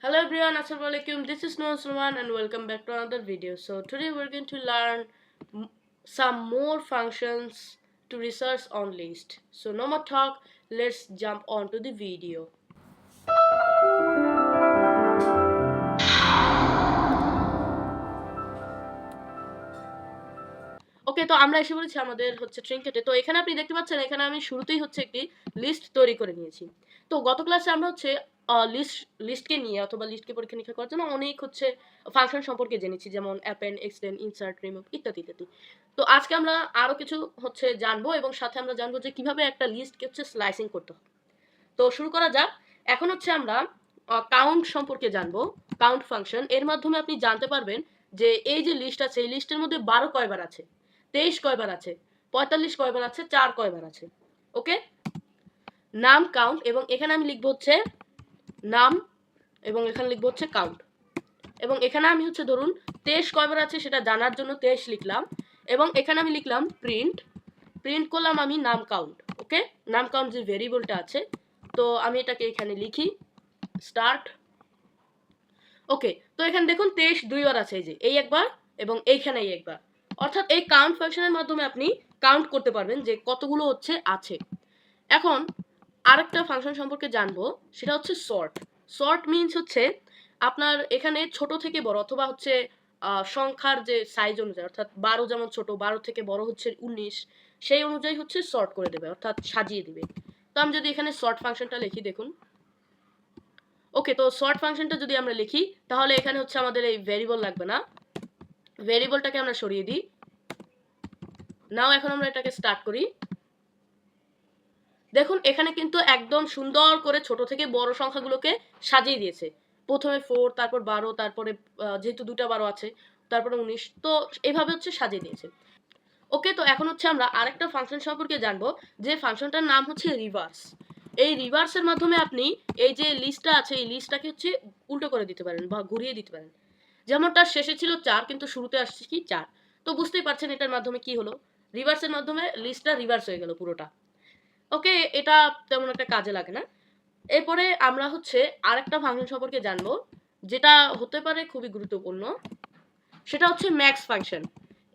Hello everyone, Assalamualaikum. This is Noor Sulman and welcome back to another video. So today we're going to learn some more functions to research on list. So no more talk, let's jump on to the video. ওকে, তো আমরা এসে বলেছি আমাদের হচ্ছে ট্রিঙ্কেটে। তো এখানে আপনি দেখতে পাচ্ছেন এখানে আমি শুরুতেই হচ্ছে একটি লিস্ট তৈরি করে নিয়েছি। তো গত ক্লাসে আমরা হচ্ছে লিস্টকে নিয়ে অথবা লিস্টকে পরীক্ষা নিরীক্ষা করার জন্য অনেক হচ্ছে ফাংশন সম্পর্কে জেনেছি, যেমন অ্যাপেন্ড, এক্সটেন্ড, ইনসার্ট, রিমুভ ইত্যাদি ইত্যাদি। তো আজকে আমরা আরো কিছু হচ্ছে জানবো এবং সাথে আমরা জানবো যে কিভাবে একটা লিস্টকে হচ্ছে স্লাইসিং করতে হয়। তো শুরু করা যাক। এখন হচ্ছে আমরা কাউন্ট সম্পর্কে জানবো। কাউন্ট ফাংশন এর মাধ্যমে আপনি জানতে পারবেন যে এই যে লিস্ট আছে এই লিস্টের মধ্যে 12 কয়বার আছে, 23 কয়বার আছে, 45 কয়বার আছে, 4 কয়বার আছে। ওকে, নাম কাউন্ট এবং এখানে আমি লিখবো হচ্ছে নাম এবং এখানে লিখবো হচ্ছে কাউন্ট এবং এখানে আমি হচ্ছে ধরুন 23 কয়বার আছে সেটা জানার জন্য 23 লিখলাম এবং এখানে আমি লিখলাম প্রিন্ট করলাম আমি নাম কাউন্ট। ওকে, নাম কাউন্ট যে ভেরিয়েবলটা আছে, তো আমি এটাকে এখানে লিখি স্টার্ট। ওকে, তো এখানে দেখুন 23 দুইবার আছে, এই যে এই একবার এবং এইখানে এই একবার, অর্থাৎ এই কাউন্ট ফাংশনের মাধ্যমে আপনি কাউন্ট করতে পারবেন যে কতগুলো হচ্ছে আছে। এখন আরেকটা ফাংশন সম্পর্কে জানবো, সেটা হচ্ছে সর্ট। সর্ট মিনস হচ্ছে আপনার এখানে ছোট থেকে বড় অথবা হচ্ছে সংখ্যার যে সাইজ অনুযায়ী, অর্থাৎ 12 যেমন ছোট, 12 থেকে বড় হচ্ছে 19, সেই অনুযায়ী হচ্ছে সর্ট করে দেবে, অর্থাৎ সাজিয়ে দিবে। তো আমি যদি এখানে সর্ট ফাংশনটা লিখি, দেখুন। ওকে, তো সর্ট ফাংশনটা যদি আমরা লিখি তাহলে এখানে হচ্ছে আমাদের এই ভেরিয়েবল লাগবে না, ভেরিয়েবলটাকে আমরা সরিয়ে দিই। নাও এখন আমরা এটাকে স্টার্ট করি। দেখুন এখানে কিন্তু একদম সুন্দর করে ছোট থেকে বড় সংখ্যাগুলোকে সাজিয়ে দিয়েছে। প্রথমে 4, তারপর 12, তারপরে যেহেতু দুটা 12 আছে তারপরে 19, তো এইভাবে হচ্ছে সাজিয়ে দিয়েছে। ওকে, তো এখন হচ্ছে আমরা আরেকটা ফাংশন সম্পর্কে জানবো, যে ফাংশনটার নাম হচ্ছে রিভার্স। এই রিভার্সের মাধ্যমে আপনি এই যে লিস্টটা আছে এই লিস্টটাকে হচ্ছে উল্টো করে দিতে পারেন বা ঘুরিয়ে দিতে পারেন। যেমন তার শেষে ছিল 4 কিন্তু শুরুতে আসছে কি 4, তো বুঝতেই পারছেন এটার মাধ্যমে কি হলো, রিভার্সের মাধ্যমে লিস্টটা রিভার্স হয়ে গেল পুরোটা। ওকে, এটা তেমন একটা কাজে লাগে না। এরপরে আমরা হচ্ছে আরেকটা ফাংশন সম্পর্কে জানবো, যেটা হতে পারে খুবই গুরুত্বপূর্ণ, সেটা হচ্ছে ম্যাক্স ফাংশন।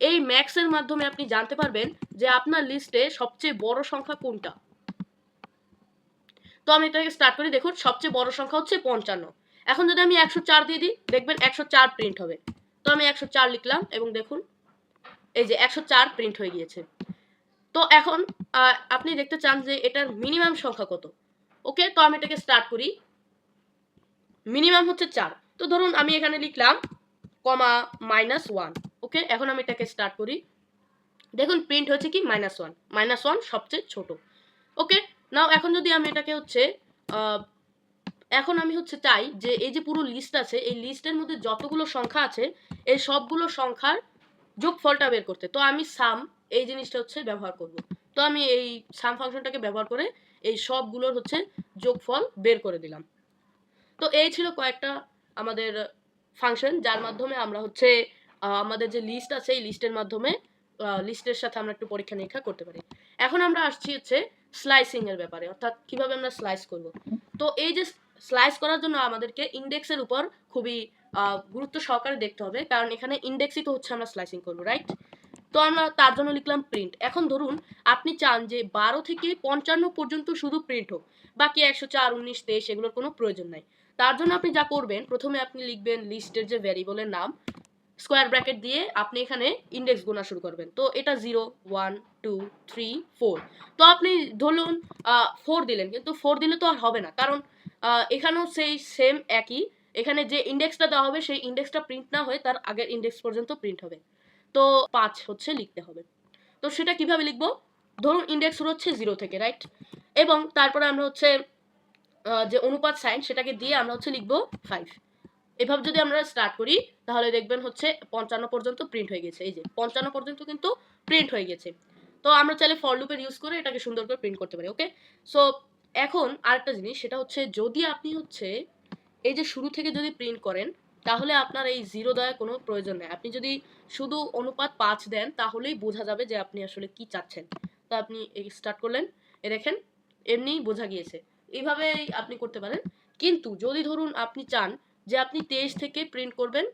এই ম্যাক্সের মাধ্যমে আপনি জানতে পারবেন যে আপনার লিস্টে সবচেয়ে বড় সংখ্যা কোনটা। তো আমি এটাকে স্টার্ট করি। দেখুন সবচেয়ে বড় সংখ্যা হচ্ছে 55। এখন যদি আমি 104 দিয়ে দিই, দেখবেন 104 প্রিন্ট হবে। তো আমি 104 লিখলাম এবং দেখুন এই যে 104 প্রিন্ট হয়ে গিয়েছে। তো এখন আপনি দেখতে চান যে এটার মিনিমাম সংখ্যা কত। ওকে, তো আমি এটাকে স্টার্ট করি। মিনিমাম হচ্ছে 4, তো ধরুন আমি এখানে লিখলাম কমা -1। ওকে, এখন আমি এটাকে স্টার্ট করি। দেখুন প্রিন্ট হয়েছে কি -1, -1 সবচেয়ে ছোট। ওকে, নাও এখন যদি আমি এটাকে হচ্ছে এখন আমি হচ্ছে চাই যে এই যে পুরো লিস্ট আছে এই লিস্টের মধ্যে যতগুলো সংখ্যা আছে এই সবগুলো সংখ্যার যোগফলটা বের করতে, তো আমি সাম এই জিনিসটা হচ্ছে ব্যবহার করব। তো আমি এই সাম ফাংশনটাকে ব্যবহার করে এই সবগুলোর হচ্ছে যোগফল বের করে দিলাম। তো এই ছিল কয়েকটা আমাদের ফাংশন যার মাধ্যমে আমরা হচ্ছে আমাদের যে লিস্ট আছে এই লিস্টের মাধ্যমে লিস্টের সাথে আমরা একটু পরীক্ষা নিরীক্ষা করতে পারি। এখন আমরা আসছি হচ্ছে স্লাইসিং এর ব্যাপারে, অর্থাৎ কিভাবে আমরা স্লাইস করব। তো এই যে স্লাইস করার জন্য আমাদেরকে ইন্ডেক্সের উপর খুবই গুরুত্ব সহকারে দেখতে হবে, কারণ এখানে ইন্ডেক্সই তো হচ্ছে আমরা স্লাইসিং করবো, রাইট। তো আমরা তার জন্য লিখলাম প্রিন্ট। এখন ধরুন আপনি চান যে 12 থেকে 55 পর্যন্ত শুধু প্রিন্ট হোক, বাকি 104, 19, 23 এগুলোর কোনো প্রয়োজন নাই। তার জন্য আপনি যা করবেন, প্রথমে আপনি লিখবেন লিস্টের যে ভ্যারিয়েবলের নাম, স্কোয়ার ব্র্যাকেট দিয়ে আপনি এখানে ইন্ডেক্স গোনা শুরু করবেন। তো এটা 0, 1, 2, 3, 4। তো আপনি ধরুন 4 দিলেন, কিন্তু 4 দিলে তো আর হবে না, কারণ এখানেও সেই সেম একই, এখানে যে ইন্ডেক্সটা দেওয়া হবে সেই ইন্ডেক্সটা প্রিন্ট না হয়ে তার আগের ইন্ডেক্স পর্যন্ত প্রিন্ট হবে। তো 5 হচ্ছে লিখতে হবে। তো সেটা কিভাবে লিখবো, ধরুন ইন্ডেক্স শুরু হচ্ছে 0 থেকে, রাইট, এবং তারপরে আমরা হচ্ছে যে অনুপাত সাইন সেটাকে দিয়ে আমরা হচ্ছে লিখবো 5। এভাবে যদি আমরা স্টার্ট করি তাহলে দেখবেন হচ্ছে 55 পর্যন্ত প্রিন্ট হয়ে গেছে। এই যে 55 পর্যন্ত কিন্তু প্রিন্ট হয়ে গেছে। তো আমরা চাইলে ফর লুপের ইউজ করে এটাকে সুন্দর করে প্রিন্ট করতে পারি। ওকে, সো এখন আরেকটা জিনিস, সেটা হচ্ছে যদি আপনি হচ্ছে এই যে শুরু থেকে যদি প্রিন্ট করেন তাহলে আপনার এই 0 দেওয়ার কোনো প্রয়োজন নেই। আপনি যদি শুধু অনুপাত 5 দেন তাহলেই বোঝা যাবে যে আপনি আসলে কি চাচ্ছেন। তো আপনি স্টার্ট করলেন, দেখেন এমনিই বোঝা গিয়েছে। এইভাবেই আপনি করতে পারেন। কিন্তু যদি ধরুন আপনি চান যে আপনি 23 থেকে প্রিন্ট করবেন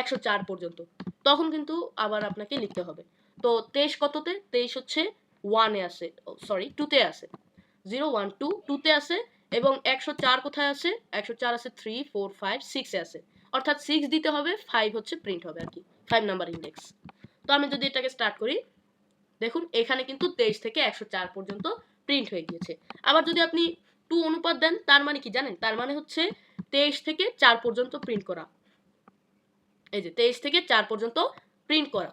104 পর্যন্ত, তখন কিন্তু আবার আপনাকে লিখতে হবে। তো 23 কততে? 23 হচ্ছে 1 এ আছে, সরি 2 তে আছে, 0 1 2 2 তে আছে, এবং 104 কোথায় আছে? 104 আছে 3 4 5 6 এ আছে, অর্থাৎ 6 দিতে হবে, 5 হচ্ছে প্রিন্ট হবে আর কি, 5 নাম্বার ইন্ডেক্স। তো আমি যদি এটাকে স্টার্ট করি, দেখুন এখানে কিন্তু 23 থেকে 104 পর্যন্ত প্রিন্ট হয়ে গিয়েছে। আবার যদি আপনি 2 অনুপাত দেন, তার মানে কি জানেন? তার মানে হচ্ছে 23 থেকে 4 পর্যন্ত প্রিন্ট করা। এই যে 23 থেকে 4 পর্যন্ত প্রিন্ট করা।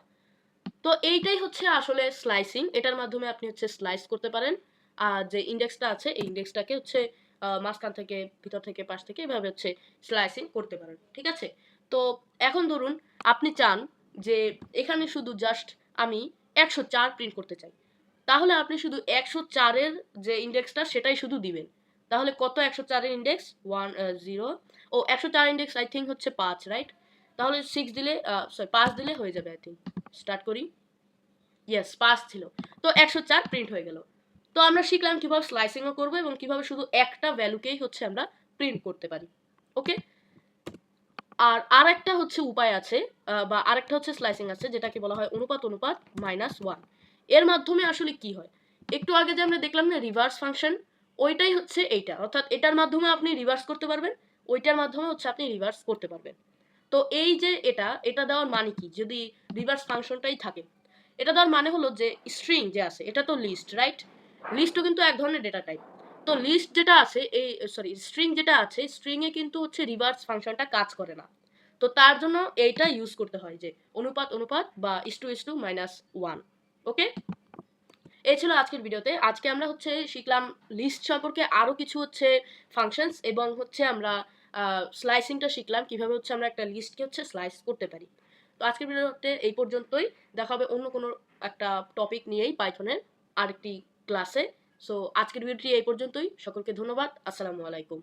তো এইটাই হচ্ছে আসলে স্লাইসিং। এটার মাধ্যমে আপনি হচ্ছে স্লাইস করতে পারেন। আর যে ইন্ডেক্সটা আছে, এই ইন্ডেক্সটাকে হচ্ছে মাঝখান থেকে, ভিতর থেকে, পাশ থেকে এভাবে হচ্ছে স্লাইসিং করতে পারেন। ঠিক আছে? তো এখন ধরুন আপনি চান যে এখানে শুধু জাস্ট আমি 104 প্রিন্ট করতে চাই। তাহলে আপনি শুধু 104 এর যে ইন্ডেক্সটা সেটাই শুধু দিবেন। তাহলে কত 104 এর ইন্ডেক্স? 1 0 ও 104 ইন্ডেক্স আই থিংক হচ্ছে 5, রাইট? তাহলে 6 দিলে সরি 5 দিলে হয়ে যাবে আই থিংক। স্টার্ট করি। ইয়েস 5 ছিল। তো 104 প্রিন্ট হয়ে গেল। তো আমরা শিখলাম কিভাবে স্লাইসিংও করব এবং কিভাবে শুধু একটা ভ্যালুকেই হচ্ছে আমরা প্রিন্ট করতে পারি। ওকে? আর আরেকটা হচ্ছে উপায় আছে, বা আরেকটা হচ্ছে স্লাইসিং আছে, যেটাকে বলা হয় অনুপাত অনুপাত -1। এর মাধ্যমে আসলে কি হয়? একটু আগে যে আমরা দেখলাম না রিভার্স ফাংশন, ওইটাই হচ্ছে এইটা। অর্থাৎ এটার মাধ্যমে আপনি রিভার্স করতে পারবেন, ওইটার মাধ্যমে হচ্ছে আপনি রিভার্স করতে পারবেন। তো এই যে এটা দেওয়ার মানে কি? যদি রিভার্স ফাংশনটাই থাকে, এটা দেওয়ার মানে হলো যে স্ট্রিং যে আছে, এটা তো লিস্ট, রাইট? লিস্টও কিন্তু এক ধরনের ডেটা টাইপ। তো লিস্ট যেটা আছে, এই সরি স্ট্রিং যেটা আছে, স্ট্রিং এ কিন্তু হচ্ছে রিভার্স ফাংশনটা কাজ করে না। তো তার জন্য এইটা ইউজ করতে হয়, যে অনুপাত অনুপাত বা ইস টু -1। ওকে? এই ছিল আজকের ভিডিওতে। আজকে আমরা হচ্ছে শিখলাম লিস্ট সম্পর্কে আরো কিছু হচ্ছে ফাংশনস, এবং হচ্ছে আমরা স্লাইসিংটা শিখলাম কিভাবে হচ্ছে আমরা একটা লিস্টকে হচ্ছে স্লাইস করতে পারি। তো আজকের ভিডিওতে এই পর্যন্তই। দেখা হবে অন্য কোনো একটা টপিক নিয়েই পাইথনের আরেকটি ক্লাসে। সো আজকের ভিডিওটি এই পর্যন্তই। সকলকে ধন্যবাদ। আসসালামু আলাইকুম।